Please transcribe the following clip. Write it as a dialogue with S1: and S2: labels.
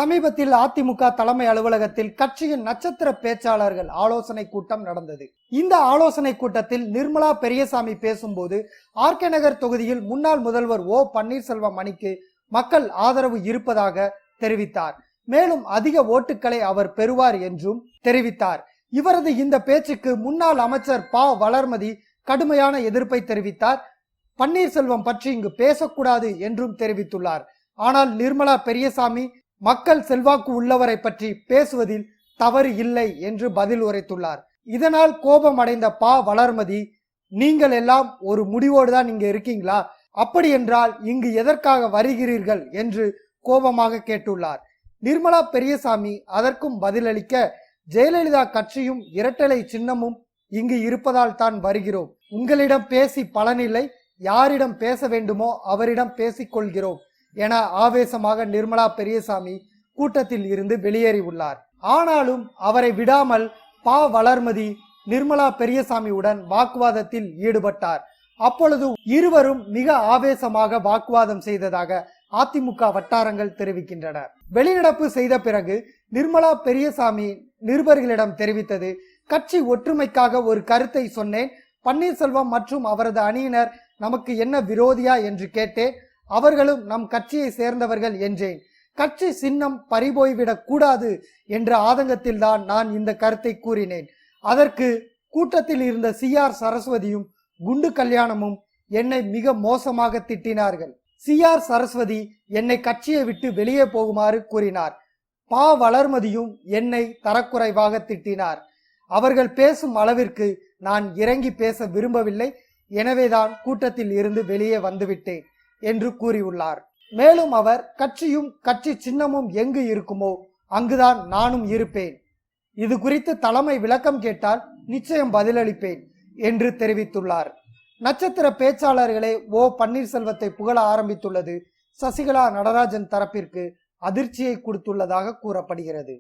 S1: சமீபத்தில் அதிமுக தலைமை அலுவலகத்தில் கட்சியின் நட்சத்திர பேச்சாளர்கள் ஆலோசனை கூட்டம் நடந்தது. இந்த ஆலோசனை கூட்டத்தில் நிர்மலா பெரியசாமி பேசும்போது ஆர்கே நகர் தொகுதியில் முன்னாள் முதல்வர் ஓ பன்னீர்செல்வம் அணிக்கு மக்கள் ஆதரவு இருப்பதாக தெரிவித்தார். மேலும் அதிக ஓட்டுக்களை அவர் பெறுவார் என்றும் தெரிவித்தார். இவரது இந்த பேச்சுக்கு முன்னாள் அமைச்சர் ப வளர்மதி கடுமையான எதிர்ப்பை தெரிவித்தார். பன்னீர்செல்வம் பற்றி இங்கு பேசக்கூடாது என்றும் தெரிவித்துள்ளார். ஆனால் நிர்மலா பெரியசாமி மக்கள் செல்வாக்கு உள்ளவரை பற்றி பேசுவதில் தவறு இல்லை என்று பதில் உரைத்துள்ளார். இதனால் கோபம் அடைந்த ப வளர்மதி, நீங்கள் எல்லாம் ஒரு முடிவோடு தான் இங்க இருக்கீங்களா? அப்படி என்றால் இங்கு எதற்காக வருகிறீர்கள் என்று கோபமாக கேட்டுள்ளார். நிர்மலா பெரியசாமி அதற்கும் பதிலளிக்க, ஜெயலலிதா கட்சியும் இரட்டலை சின்னமும் இங்கு இருப்பதால் தான் வருகிறோம். உங்களிடம் பேசி பலனில்லை, யாரிடம் பேச வேண்டுமோ அவரிடம் பேசிக் கொள்கிறோம் என ஆவேசமாக நிர்மலா பெரியசாமி கூட்டத்தில் இருந்து வெளியேறி உள்ளார். ஆனாலும் அவரை விடாமல் ப வளர்மதி நிர்மலா பெரியசாமியுடன் வாக்குவாதத்தில் ஈடுபட்டார். அப்பொழுது இருவரும் மிக ஆவேசமாக வாக்குவாதம் செய்ததாக அதிமுக வட்டாரங்கள் தெரிவிக்கின்றன. வெளிநடப்பு செய்த பிறகு நிர்மலா பெரியசாமி நிருபர்களிடம் தெரிவித்தது, கட்சி ஒற்றுமைக்காக ஒரு கருத்தை சொன்னேன். பன்னீர்செல்வம் மற்றும் அவரது அணியினர் நமக்கு என்ன விரோதியா என்று கேட்டேன். அவர்களும் நம் கட்சியை சேர்ந்தவர்கள் என்றேன். கட்சி சின்னம் பறிபோய்விடக் கூடாது என்ற ஆதங்கத்தில் தான் நான் இந்த கருத்தை கூறினேன். அதற்கு கூட்டத்தில் இருந்த CR சரஸ்வதியும் குண்டு கல்யாணமும் என்னை மிக மோசமாக திட்டினார்கள். CR சரஸ்வதி என்னை கட்சியை விட்டு வெளியே போகுமாறு கூறினார். ப வளர்மதியும் என்னை தரக்குறைவாக திட்டினார். அவர்கள் பேசும் அளவிற்கு நான் இறங்கி பேச விரும்பவில்லை. எனவேதான் கூட்டத்தில் இருந்து வெளியே வந்துவிட்டேன் என்று கூறியுள்ளார். மேலும் அவர், கட்சியும் கட்சி சின்னமும் எங்கு இருக்குமோ அங்குதான் நானும் இருப்பேன். இது குறித்து தலைமை விளக்கம் கேட்டால் நிச்சயம் பதிலளிப்பேன் என்று தெரிவித்துள்ளார். நட்சத்திர பேச்சாளர்களே ஓ பன்னீர்செல்வத்தை புகழ ஆரம்பித்துள்ளது சசிகலா நடராஜன் தரப்பிற்கு அதிர்ச்சியை கொடுத்துள்ளதாக கூறப்படுகிறது.